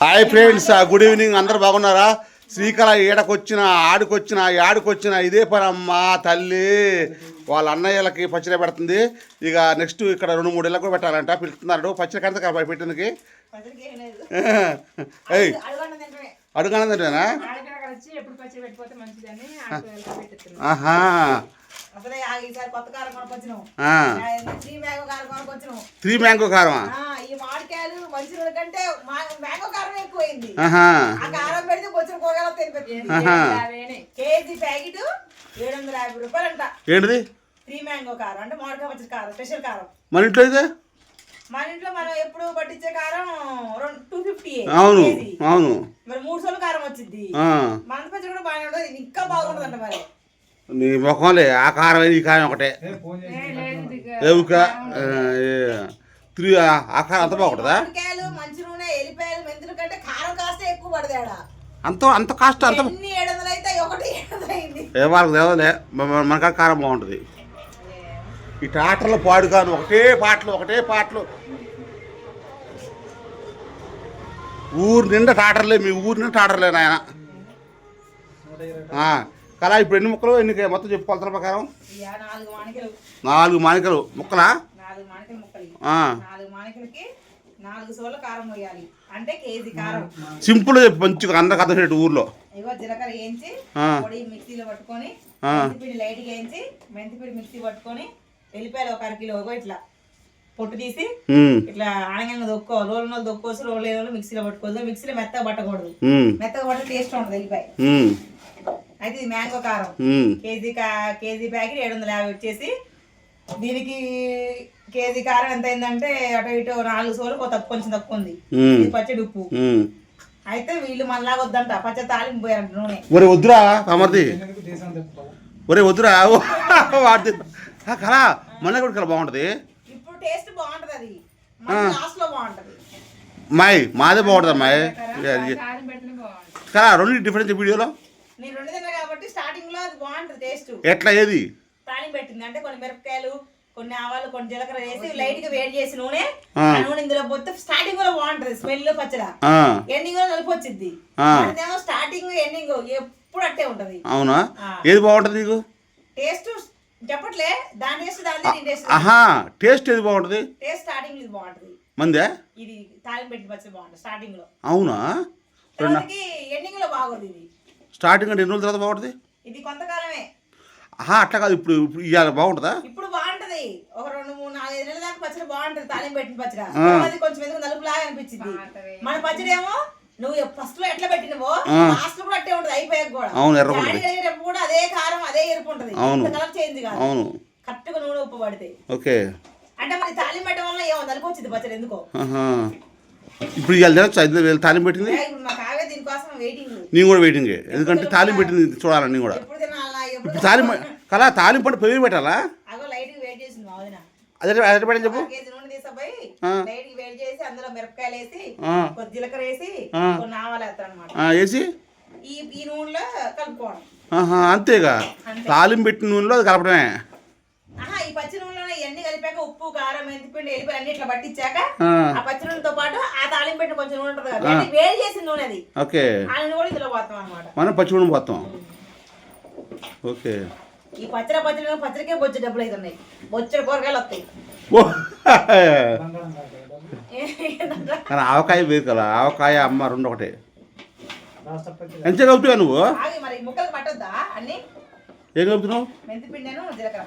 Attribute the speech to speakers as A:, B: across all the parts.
A: Hi friends, good evening. అందరు బాగున్నారా? శ్రీకళ ఏడకొచ్చినా ఆడికొచ్చినా ఇదే పని అమ్మా తల్లి. వాళ్ళ అన్నయ్యలకి పచ్చడి పెడుతుంది. ఇక నెక్స్ట్ ఇక్కడ 2-3 ఇళ్ళకు కూడా పెట్టాలంట, పిలుస్తున్నారు. పచ్చడి కంటే పెట్టడానికి అడుగునందేనా? ఆహా, త్రీ మ్యాంగో కారమా? ఏంటిది? మన ఇంట్లో అయితే
B: మన ఇంట్లో మనం ఎప్పుడు పట్టించే కారం 250.
A: అవును అవును,
B: మరి 3 సోలు కారం వచ్చింది. మన పచ్చడి కూడా బాగానే ఉంటుంది, ఇంకా బాగుంటుంది అంట. మరి
A: నీ ముఖంలే ఆ కారం ఈ కారం ఒకటే. ఆ కారం అంత బాగుంటుందా?
B: మంచి నూనె, ఎల్లిపాయలు, మెంతుల కంటే కారం కాస్త ఎక్కువ పడదాడా.
A: అంత కాస్ట్ అంత
B: 700 అయితే ఒకటి 700 అయింది.
A: ఏ వాళ్ళకి దేవలే, మనకాడ కారం బాగుంటుంది. ఈ ట్రాక్టర్లో పాడు కాను, ఒకటే పాటలు. ఊరు నిండా ట్రాక్టర్లే, మీ ఊరు నిండా ట్రాక్టర్లే నాయన. కలా ఇప్పుడు ఎన్ని ముక్కలు, ఎన్ని మొత్తం చెప్పు కొలతల ప్రకారం? 4 మానికలు ముక్కలా?
B: 4 మానికలు ముక్కలు. 4 మానికలకి 4 సోల కారం పోయాలి అంటే కేజీ కారం.
A: సింపుల్ చెప్పు, మంచిగా అందరికి అర్థం ఊర్లో.
B: ఇగో జీలకర్ర వేయించి పొడి మిక్సీలో పట్టుకొని, మెంతిపిండి లైట్గా వేయించి మెంతిపిండి మిక్సీ పట్టుకొని, ఎల్లిపాయలు 1 అరకిలో ఇట్లా పొట్టు తీసి ఇట్లా ఆనందంగా రోల్ దొక్కోసి రోల్ మిక్సీలో పట్టుకోవద్దు. మిక్సీలో మెత్తగా పట్టకూడదు, మెత్తగా పట్టు టేస్ట్ ఉంటుంది ఎల్లిపాయ. అయితే ఇది మ్యాంగో కారం కేజీ ప్యాకెట్ 750 వచ్చేసి. దీనికి కేజీ కారం ఎంత అయిందంటే అటు ఇటు 4 సోలు కొంచెం తక్కువ ఉంది. పచ్చడి ఉప్పు అయితే వీళ్ళు మళ్ళా వద్దంట, పచ్చడి తాలింపు పోయారంట నూనె.
A: ఒరే వద్దురా అమర్ది, ఒరే వద్దురా కలా మన కూడా కల బాగుంటది.
B: ఇప్పుడు టేస్ట్ బాగుంటది, అది లాస్ట్ లో బాగుంటది.
A: మాదే బాగుంటది అమ్మాయి కలా. 2 డిఫరెన్స్ వీడియోలో
B: నేను 2 తిన్నా కాబట్టి స్టార్టింగ్ లో అది బాగుంటది టేస్ట్.
A: ఎట్లా ఏది
B: తాలింపు పెట్టింది అంటే కొన్ని మిరపకాయలు, కొన్ని ఆవాలు, కొన్ని జీలకర్ర వేసి లైట్ గా వేడి చేసి నూనె ఇందులో పోతే స్టార్టింగ్ లో బాగుంటది స్మెల్ పచ్చడి. ఎండింగ్ లో నలుపు వచ్చింది. స్టార్టింగ్ ఎండింగ్ ఎప్పుడు అట్టే ఉంటది.
A: అవునా? ఏది బాగుంటది నీకు
B: టేస్ట్? చెప్పట్లే, దాని టేస్ట్ దాని టేస్ట్.
A: టేస్ట్ ఏది బాగుంటది?
B: టేస్ట్ స్టార్టింగ్ ఇది బాగుంటది.
A: మందే
B: ఇది తాలింపు పెట్టి పచ్చడి బాగుంటది స్టార్టింగ్ లో.
A: అవునా?
B: ఎండింగ్ లో బాగుంది. ఇది
A: స్టార్టింగ్ అంటే ఎన్ని రోజుల తర్వాత బాగుంటది?
B: ఇది కొంతకాలమే.
A: అట్లా కాదు, ఇప్పుడు ఇవాళ బాగుంటుందా?
B: ఇప్పుడు బాగుంటది. ఒక 2, 3, 4, 5 నెలల దాకా పచ్చడి బాగుంటది. తాలింపు పెట్టిన పచ్చడి కొంచెం ఎందుకు నలుపు లాగా అనిపించింది. మన పచ్చడి ఏమో నువ్వు ఫస్ట్ లో ఎట్లా పెట్టినవో లాస్ట్ లో కూడా అట్టే ఉంటది. అయిపోయాక కూడా కూడా అదే కారం అదే ఎరుపు ఉంటది, కలర్ చేంజ్ కాదు. కరెక్ట్ గా నూనె ఉప్పు పడితే ఓకే. అంటే మరి తాలింపు పెట్టడం వల్ల ఏమో నలుపు వచ్చింది పచ్చడి ఎందుకో.
A: ఇప్పుడు తాలింపు పెట్టింది,
B: మా కావ్య దీనికోసం వెయిటింగ్.
A: నేను కూడా వెయిటింగ్, ఎందుకంటే తాలింపు పెట్టింది చూడాలని నేను కూడా. ఇప్పుడు తాలింపు కలా తాలింపు అంటే పెరిగి పెట్టాలా? అదే అదే పెట్టని చెప్పు.
B: నూనె తీసపోయి లైట్ వేడి చేసి అందులో మిరపకాయలు వేసి కొద్ది జీలకర్ర వేసి కొన్ని ఆవాలు వేస్తారనమాట.
A: వేసి
B: ఈ నూనెలో కలుపుకోవడం.
A: అంతేగా, తాలింపు పెట్టిన నూనెలో అది కలపడమే.
B: ఈ పచ్చి నూనెలో ఇవన్నీ కలిపాక ఉప్పు, కారం, మెంతిపిండి, ఎల్లిపాయలు అన్ని ఇట్లా పట్టించాక ఆ పచ్చి నూనెతో పాటు ఆ తాలింపు పెట్టిన కొంచెం నూనె ఉంటుంది కదా, వేడి చేసిన నూనె అది. ఓకే, ఆ నూనె కూడా ఇందులో పోతాం అనమాట.
A: మనం పచ్చి నూనె పోతాం. ఓకే.
B: ఈ పచ్చడికే బొచ్చు డబ్బులు అవుతున్నాయి, బొచ్చడి కూరగాయలు వస్తాయి.
A: కానీ ఆవకాయ వేరు కదా, ఆవకాయ అమ్మ 2 ఒకటే. ఎంత కలుపుతావు నువ్వు?
B: మరి ముక్కలు పట్టొద్దా అన్ని?
A: ఏం కలుపుతున్నావు?
B: మెంతిపిండిను జీలకర్ర.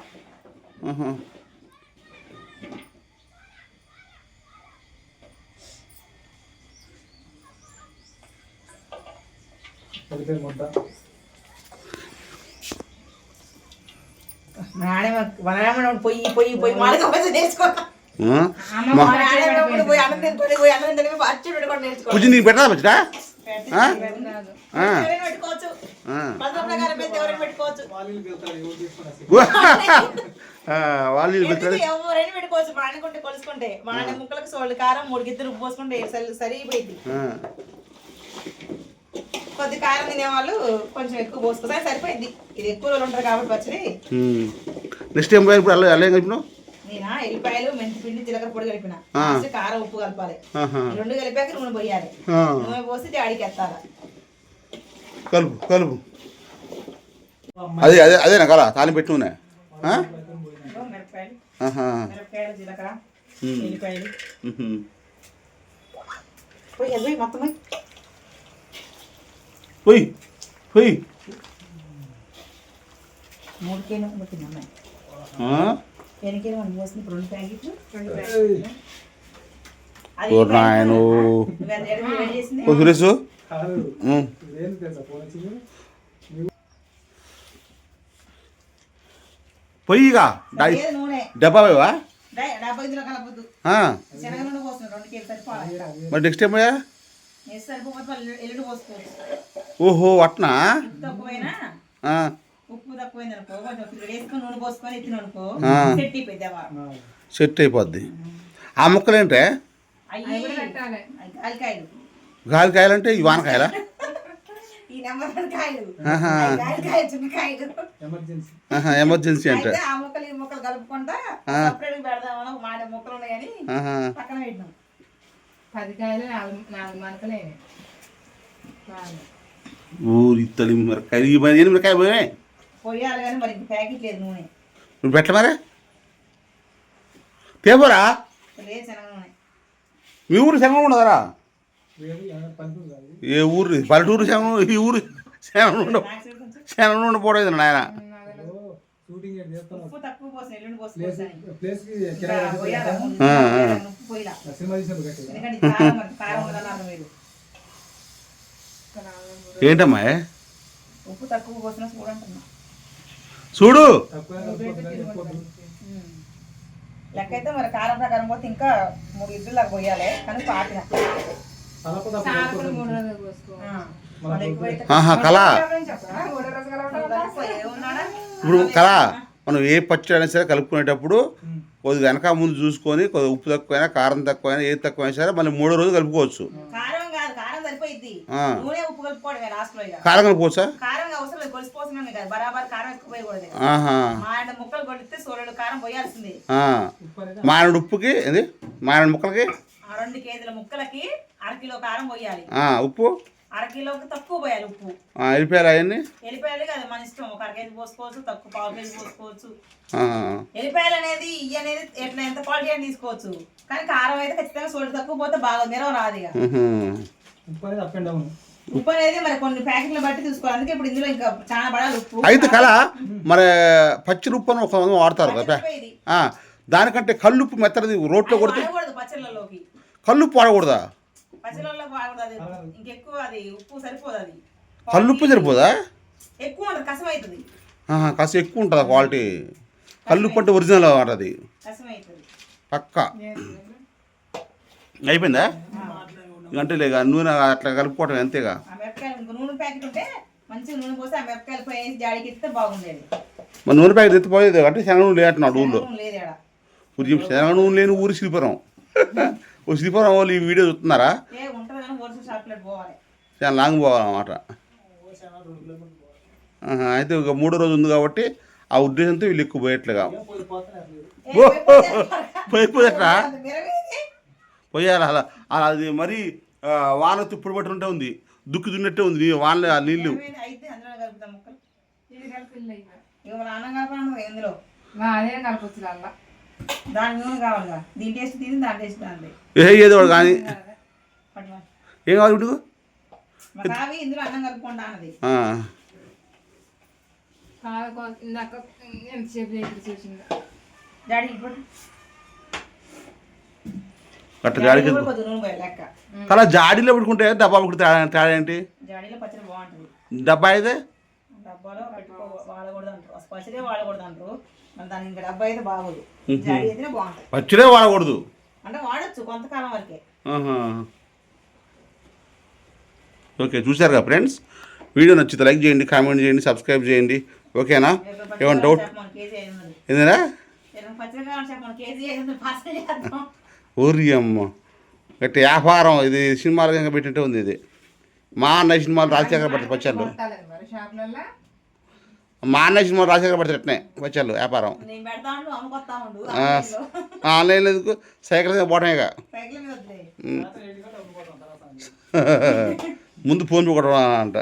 B: పొయ్యి మాడక నేర్చుకో.
A: నీకు పెట్టదా పచ్చడా?
B: వాళ్ళు ఎవరైనా పెట్టుకోవచ్చు. మానుకుంటే కొలుసుకుంటే మాన ముక్కలకు సోళ్ళు కారం 3 గిద్దలు ఉప్పు పోసుకుంటే సరిపోయింది. కొద్ది కారం తినేవాళ్ళు కొంచెం ఎక్కువ పోసుకుంటే సరిపోయింది. ఇది ఎక్కువ రోజులు ఉంటారు కాబట్టి పచ్చడి.
A: నెక్స్ట్ టైం ఇప్పుడు అలా కలిపినావు?
B: ఈయన ఎల్లిపాయలు మెంతిపిండి జీలకర్ర పొడి కలిపిన ఫస్ట్ కారం ఉప్పు కలపాలి ఈ రెండు కలిపాక నూనె పోయాలి నూనె పోసి జాడికి ఎత్తాలి
A: కలుపు కలుపు అదే అదే అదేనా కదా తాలింపు పెట్టి నూనె
B: మిరపకాయలు జీలకర్ర ఎల్లిపాయలు పోయి మొత్తం
A: పోయి పోయి
B: 3 కేజీలు పట్టింది అమ్మాయి ఎనికేలు మనం పోసింది 2 ప్యాకెట్లు
A: సురేష్ పొయ్యిగా డబ్బా పోయవా మరి నెక్స్ట్ టైం పోయా ఓహో అట్నా సెట్ అయిపోద్ది ఆ ముక్కలు ఏంటే గాలికాయలు అంటే ఈ వానకాయలా ఎమర్జెన్సీ అంటే ఊరి తల్లి మిరకాయ పోయాయి
B: పోయాలి కానీ మరి ప్యాకెట్ లేదు నూనె
A: నువ్వు పెట్ట మరే తేపోరా
B: లేదు శనగ నూనె
A: మీ ఊరు శనగ ఉండదరా ఏ ఊరు పల్లెటూరు శనగ ఈ ఊరు శనగ నుండి పోవడం నాయన
B: ఉప్పు తక్కువ పోసిన ఎల్లుండి
A: ఏంటమ్మా
B: ఉప్పు తక్కువ పోసిన చూడంటున్నా
A: చూడు
B: లెక్క అయితే మరి కారం ప్రకారం పోతే ఇంకా 3 ఇడ్లు లాగా పోయాలి కానీ పాటిన
A: కళ ఇప్పుడు కళ మనం ఏ పచ్చడి అయినా సరే కలుపుకునేటప్పుడు కొద్దిగా వెనక ముందు చూసుకొని కొద్దిగా ఉప్పు తక్కువైనా కారం తక్కువైనా ఏది తక్కువైనా సరే మళ్ళీ 3వ రోజు కలుపుకోవచ్చు కారం కలుపుకోవచ్చా మామిడి ఉప్పుకి ఏంది మామిడి ముక్కలకి
B: 2 కేజీల ముక్కలకి 1/2 కిలో కారం పోయాలి
A: ఉప్పు
B: 1/2 కిలోకి తక్కువ పోయాలి ఉప్పు
A: వెళ్ళిపోయాలి అవన్నీ
B: వెళ్ళిపోయాలి కదా మన ఇష్టం 1/2 కేజీ పోసుకోవచ్చు తక్కువ 1/2 కేజీ పోసుకోవచ్చు వెళ్ళిపోయాలి అనేది ఇవి అనేది ఎట్లా ఎంత క్వాలిటీ అని తీసుకోవచ్చు కానీ కారం అయితే ఖచ్చితంగా సోడి తక్కువ పోతే బాగా నిరవ రాదు ఇక ఉప్పు అనేది మరి కొన్ని ప్యాకెట్లు బట్టి చూసుకోవాలి అందుకే ఇప్పుడు ఇందులో ఇంకా చాలా పడాలి ఉప్పు
A: అయితే కల మరి పచ్చి ఉప్పు అని ఒక వాడతారు కదా దానికంటే కల్లుప్పు మెత్తది రోట్లో కొడితే
B: పచ్చళ్ళలోకి
A: కల్లుప్పు వాడకూడదా
B: పచ్చళ్ళలో వాడకూడదు అది ఇంకెక్కువ అది ఉప్పు సరిపోదు అది
A: కల్లుప్పు సరిపోదా
B: ఎక్కువ ఉంటుంది కసం అవుతుంది
A: కాస్త ఎక్కువ ఉంటుందా క్వాలిటీ కల్లుప్పు అంటే ఒరిజినల్ వాడది
B: కసం అవుతుంది
A: పక్క అయిపోయిందా అంటే లేక నూనె అట్లా కలుపుకోవటం అంతేగా
B: నూనె ప్యాకెట్ ఉంటే మంచిగా నూనె పోసి ఆ మిరపకాయలు పోయేసి జాడికి ఇస్తే బాగుండేది
A: మరి నూనె ప్యాకెట్ ఎత్తిపోయేది అంటే శనగ నూనె లేటున్నాడు ఊళ్ళో శనగ నూనె లేని ఊరు శ్రీపురం ఓ శ్రీపురం వాళ్ళు ఈ వీడియో చూస్తున్నారా చాలా లాంగ్ పోవాలన్నమాట అయితే ఒక 3వ రోజు ఉంది కాబట్టి ఆ ఉద్దేశంతో వీళ్ళు ఎక్కువ పోయట్లేగా పోయిపోదట్రా పోయాలి అలా అది మరీ వాన తుప్పుడు పట్టుంటే ఉంది దుక్కి దున్నట్టే ఉంది వానలే ఆ నీళ్ళు ఏదో కానీ ఏం కావాలి ఇప్పుడు అట్లా జాడికి అలా జాడీలో పెట్టుకుంటే డబ్బా పెట్టుకుంటే తేడా ఏంటి డబ్బా అయితే పచ్చిడే వాడకూడదు
B: అంటే వాడచ్చు కొంతకాలం వరకే
A: ఓకే చూసారుగా ఫ్రెండ్స్ వీడియో నచ్చితే లైక్ చేయండి కామెంట్ చేయండి సబ్స్క్రైబ్ చేయండి ఓకేనా ఏమైనా డౌట్ ఏంటంటే ఊరి అమ్మ గట్టి వ్యాపారం ఇది సినిమాలుగా పెట్టినట్టే ఉంది ఇది మా అన్న సినిమాలు రాజశేఖర్ పట్ల పచ్చారు మా అన్న సినిమా రాజశేఖర్ పడితే ఎట్నే వచ్చారు వ్యాపారం
B: నేను పెడతా ఉండు అమ్ముకొస్తా ఉండు
A: ఆన్లైన్లో ఎందుకు సైకిల్ మీద పోవటమేగా
B: సైకిల్ మీద వద్దులే
A: ముందు ఫోన్ పే కొట్టడం అంట